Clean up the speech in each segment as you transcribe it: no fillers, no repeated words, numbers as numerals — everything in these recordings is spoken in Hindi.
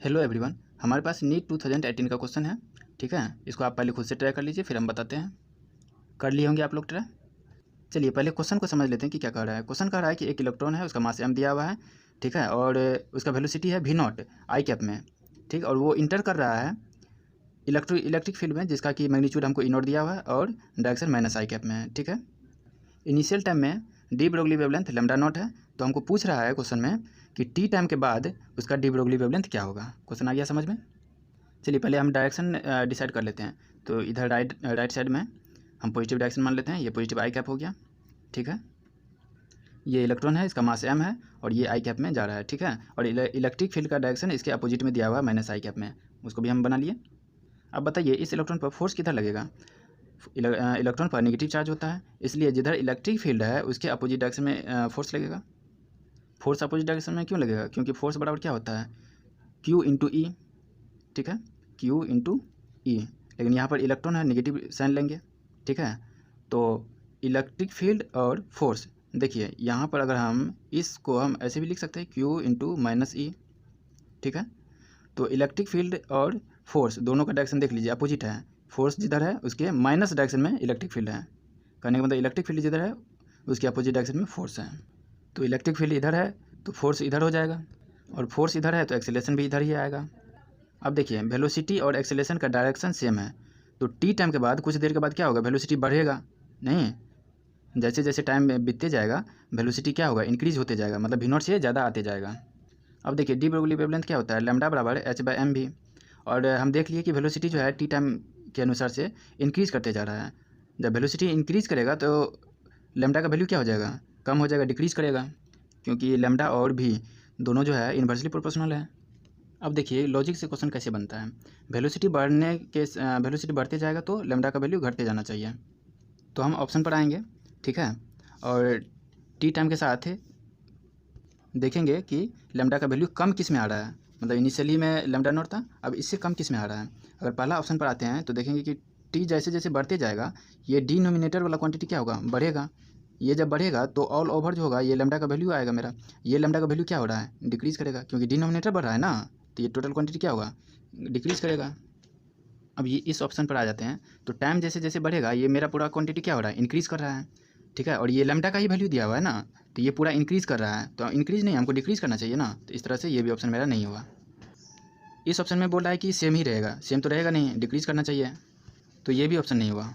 हेलो एवरीवन, हमारे पास नीट 2018 का क्वेश्चन है। ठीक है, इसको आप पहले खुद से ट्राई कर लीजिए, फिर हम बताते हैं। कर लिए होंगे आप लोग ट्राई। चलिए पहले क्वेश्चन को समझ लेते हैं कि क्या कह रहा है। क्वेश्चन कह रहा है कि एक इलेक्ट्रॉन है, उसका मास m दिया हुआ है। ठीक है, और उसका वेलोसिटी है v0 आई कैप में। ठीक, और वो इंटर कर रहा है इलेक्ट्रिक फील्ड में, जिसका कि मैग्नीट्यूड हमको E0 दिया हुआ है और डायरेक्शन माइनस आई कैप में है। ठीक है, इनिशियल टाइम में D Broglie wavelength lambda naught है। तो हमको पूछ रहा है क्वेश्चन में कि टी टाइम के बाद उसका डी ब्रोगली वेवलेंथ क्या होगा। क्वेश्चन आ गया समझ में। चलिए पहले हम डायरेक्शन डिसाइड कर लेते हैं। तो इधर राइट साइड में हम पॉजिटिव डायरेक्शन मान लेते हैं। ये पॉजिटिव आई कैप हो गया। ठीक है, ये इलेक्ट्रॉन है, इसका मास m है और ये आई कैप में जा रहा है। ठीक है, और इलेक्ट्रिक फील्ड का डायरेक्शन इसके अपोजिट में दिया हुआ है माइनस आई कैप में, उसको भी हम बना लिए। अब बताइए इस इलेक्ट्रॉन पर फोर्स किधर लगेगा। इलेक्ट्रॉन पर नेगेटिव चार्ज होता है, इसलिए जिधर इलेक्ट्रिक फील्ड है उसके अपोजिट डायरेक्शन में फोर्स लगेगा। फोर्स अपोजिट डायरेक्शन में क्यों लगेगा? क्योंकि फोर्स बराबर क्या होता है, Q इंटू ई। ठीक है, Q इंटू ई, लेकिन यहाँ पर इलेक्ट्रॉन है, नेगेटिव साइन लेंगे। ठीक है, तो इलेक्ट्रिक फील्ड और फोर्स, देखिए यहाँ पर अगर हम इसको हम ऐसे भी लिख सकते हैं, Q इंटू माइनस ई। ठीक है, तो इलेक्ट्रिक फील्ड और फोर्स दोनों का डायरेक्शन देख लीजिए, अपोजिट है। फोर्स जिधर है उसके माइनस डायरेक्शन में इलेक्ट्रिक फील्ड है। कहने का मतलब इलेक्ट्रिक फील्ड जिधर है उसके अपोजिट डायरेक्शन में फोर्स है। तो इलेक्ट्रिक फील्ड इधर है तो फोर्स इधर हो जाएगा, और फोर्स इधर है तो एक्सेलरेशन भी इधर ही आएगा। अब देखिए वेलोसिटी और एक्सेलरेशन का डायरेक्शन सेम है, तो टी टाइम के बाद कुछ देर के बाद क्या होगा, वेलोसिटी बढ़ेगा नहीं। जैसे जैसे टाइम बीतते जाएगा वेलोसिटी क्या होगा, इंक्रीज होते जाएगा, मतलब v0 से ज़्यादा आते जाएगा। अब देखिए डी ब्रोगली वेवलेंथ क्या होता है, लैम्डा बराबर h/m भी। और हम देख लिए कि वेलोसिटी जो है टी टाइम के अनुसार से इंक्रीज करते जा रहा है। जब वेलोसिटी इंक्रीज करेगा तो लैम्डा का वैल्यू क्या हो जाएगा, कम हो जाएगा, डिक्रीज करेगा, क्योंकि लैम्डा और भी दोनों जो है इन्वर्सली प्रोपोर्शनल है। अब देखिए लॉजिक से क्वेश्चन कैसे बनता है। वेलोसिटी बढ़ते जाएगा तो लैम्डा का वैल्यू घटते जाना चाहिए। तो हम ऑप्शन पर आएंगे। ठीक है, और टी टाइम के साथ देखेंगे कि लैम्डा का वैल्यू कम किस में आ रहा है। मतलब इनिशियली में लैम्डा नॉट था, अब इससे कम किस में आ रहा है। अगर पहला ऑप्शन पर आते हैं तो देखेंगे कि टी जैसे जैसे बढ़ते जाएगा ये डिनोमिनेटर वाला क्वांटिटी क्या होगा, बढ़ेगा। ये जब बढ़ेगा तो ऑल ओवर जो होगा ये लैम्डा का वैल्यू आएगा मेरा। ये लैम्डा का वैल्यू क्या हो रहा है, डिक्रीज़ करेगा, क्योंकि डिनोमिनेटर बढ़ रहा है ना, तो ये टोटल क्वांटिटी क्या होगा, डिक्रीज़ करेगा। अब ये इस ऑप्शन पर आ जाते हैं, तो टाइम जैसे जैसे बढ़ेगा ये मेरा पूरा क्वांटिटी क्या हो रहा है, इंक्रीज़ कर रहा है। ठीक है, और ये लैम्डा का ही वैल्यू दिया हुआ है ना, तो ये पूरा इंक्रीज़ कर रहा है, तो इंक्रीज़ नहीं, हमको डिक्रीज़ करना चाहिए ना, तो इस तरह से ये भी ऑप्शन मेरा नहीं होगा। इस ऑप्शन में बोल रहा है कि सेम ही रहेगा, सेम तो रहेगा नहीं, डिक्रीज़ करना चाहिए, तो ये भी ऑप्शन नहीं हुआ।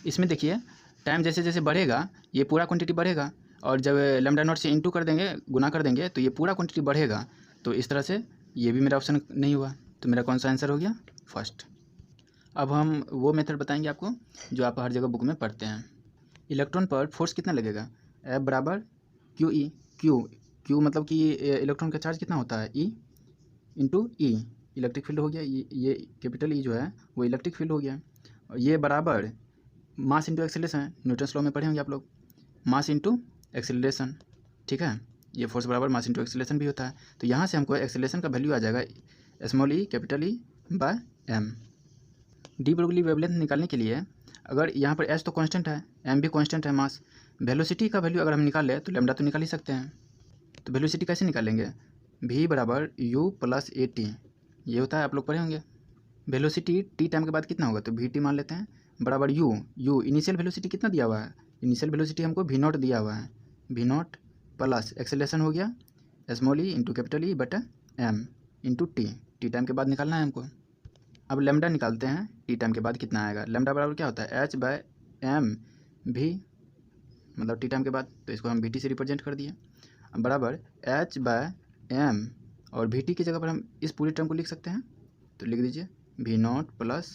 इसमें देखिए टाइम जैसे जैसे बढ़ेगा ये पूरा क्वांटिटी बढ़ेगा, और जब लैम्डा नॉट से इंटू कर देंगे, गुना कर देंगे, तो ये पूरा क्वांटिटी बढ़ेगा, तो इस तरह से ये भी मेरा ऑप्शन नहीं हुआ। तो मेरा कौन सा आंसर हो गया, फर्स्ट। अब हम वो मेथड बताएंगे आपको जो आप हर जगह बुक में पढ़ते हैं। इलेक्ट्रॉन पर फोर्स कितना लगेगा, F बराबर क्यू ई। क्यू मतलब कि इलेक्ट्रॉन का चार्ज कितना होता है, E इंटू ई, इलेक्ट्रिक फील्ड हो गया। ये कैपिटल E जो है वो इलेक्ट्रिक फील्ड हो गया, और ये बराबर मास इंटू एक्सेलरेशन है, न्यूटन्स लॉ में पढ़े होंगे आप लोग, मास इंटू एक्सेलरेशन। ठीक है, ये फोर्स बराबर मास इंटू एक्सेलरेशन भी होता है। तो यहाँ से हमको एक्सेलरेशन का वैल्यू आ जाएगा small e capital E by m. De Broglie wavelength निकालने के लिए अगर यहाँ पर एच तो कांस्टेंट है, एम भी कांस्टेंट है, मास, वेलोसिटी का वैल्यू अगर हम निकाल लें तो लैम्डा तो निकाल ही सकते हैं। तो वेलोसिटी कैसे निकालेंगे, v बराबर u प्लस ए टी, ये होता है, आप लोग पढ़े होंगे। वेलोसिटी टी टाइम के बाद कितना होगा, तो वी टी मान लेते हैं, बराबर u इनिशियल वेलोसिटी कितना दिया हुआ है, इनिशियल वेलोसिटी हमको v0 दिया हुआ है, v0 प्लस एक्सेलरेशन हो गया small e into capital E बटा एम इंटू टी टाइम के बाद निकालना है हमको। अब लैम्डा निकालते हैं, टी टाइम के बाद कितना आएगा, लैम्डा बराबर क्या होता है, h/m भी, मतलब टी टाइम के बाद, तो इसको हम vt से रिप्रेजेंट कर दिए। अब बराबर h/m, और vt की जगह पर हम इस पूरी टर्म को लिख सकते हैं, तो लिख दीजिए v0 plus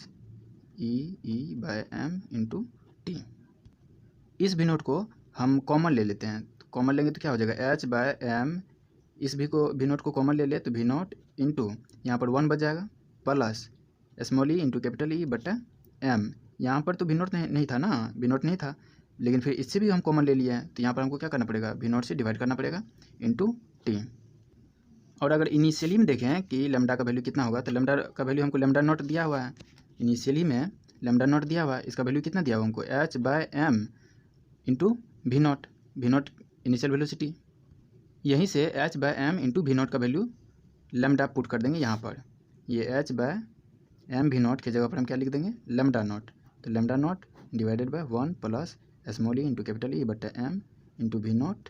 e/m into T. इस v0 को हम कॉमन ले लेते हैं, तो कॉमन लेंगे तो क्या हो जाएगा, h/m, इस v को v0 को कॉमन ले ले तो v0 इंटू यहाँ पर 1 बच जाएगा, plus small e into capital E बटा एम। यहाँ पर तो v0 नहीं था ना, v0 नहीं था, लेकिन फिर इससे भी हम कॉमन ले लिए हैं, तो यहाँ पर हमको क्या करना पड़ेगा, v0 से डिवाइड करना पड़ेगा इंटू टी। और अगर इनिशियली में देखें कि लैम्डा का वैल्यू कितना होगा, तो लैम्डा का वैल्यू हमको लैम्डा नॉट दिया हुआ है, इनिशियली में लैम्डा नॉट दिया हुआ है, इसका वैल्यू कितना दिया हुआ हमको, h/m into v0 initial velocity. यहीं से h/m इंटू v0 का वैल्यू लेमडा पुट कर देंगे यहाँ पर, ये h by M V naught की जगह पर हम क्या लिख देंगे, लेमडा नॉट। तो lambda naught divided by 1 plus small e into capital E बटा M into V naught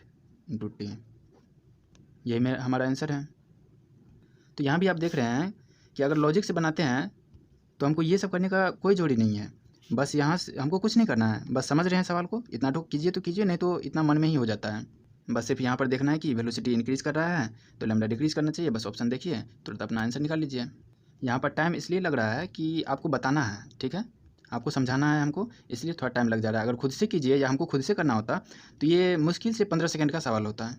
into T, यही मेरा हमारा आंसर है। तो यहाँ भी आप देख रहे हैं कि अगर लॉजिक से बनाते हैं तो हमको ये सब करने का कोई ज़रूरी नहीं है, बस यहाँ से हमको कुछ नहीं करना है, बस समझ रहे हैं सवाल को, इतना तो कीजिए, नहीं तो इतना मन में ही हो जाता है। बस सिर्फ यहाँ पर देखना है कि वेलोसिटी इंक्रीज़ कर रहा है तो लैम्डा डिक्रीज़ करना चाहिए, बस ऑप्शन देखिए तुरंत अपना आंसर निकाल लीजिए। यहाँ पर टाइम इसलिए लग रहा है कि आपको बताना है, ठीक है, आपको समझाना है हमको, इसलिए थोड़ा टाइम लग जा रहा है। अगर खुद से कीजिए या हमको खुद से करना होता तो ये मुश्किल से 15 सेकंड का सवाल होता है।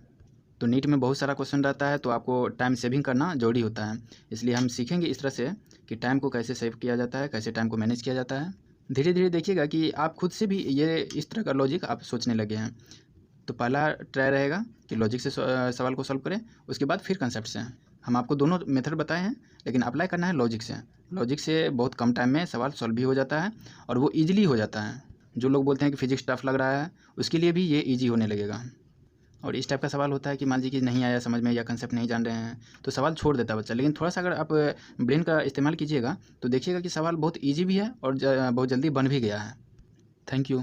तो नीट में बहुत सारा क्वेश्चन रहता है तो आपको टाइम सेविंग करना जरूरी होता है, इसलिए हम सीखेंगे इस तरह से कि टाइम को कैसे सेव किया जाता है, कैसे टाइम को मैनेज किया जाता है। धीरे धीरे देखिएगा कि आप खुद से भी ये इस तरह का लॉजिक आप सोचने लगे हैं। तो पहला ट्राई रहेगा कि लॉजिक से सवाल को सॉल्व करें, उसके बाद फिर कंसेप्ट से। हम आपको दोनों मेथड बताए हैं, लेकिन अप्लाई करना है लॉजिक से। लॉजिक से बहुत कम टाइम में सवाल सॉल्व भी हो जाता है और वो ईजिली हो जाता है। जो लोग बोलते हैं कि फिजिक्स टफ लग रहा है, उसके लिए भी ये ईजी होने लगेगा। और इस टाइप का सवाल होता है कि मान लीजिए कि नहीं आया समझ में या कंसेप्ट नहीं जान रहे हैं तो सवाल छोड़ देता है बच्चा, लेकिन थोड़ा सा अगर आप ब्रेन का इस्तेमाल कीजिएगा तो देखिएगा कि सवाल बहुत ईजी भी है और बहुत जल्दी बन भी गया है। Thank you.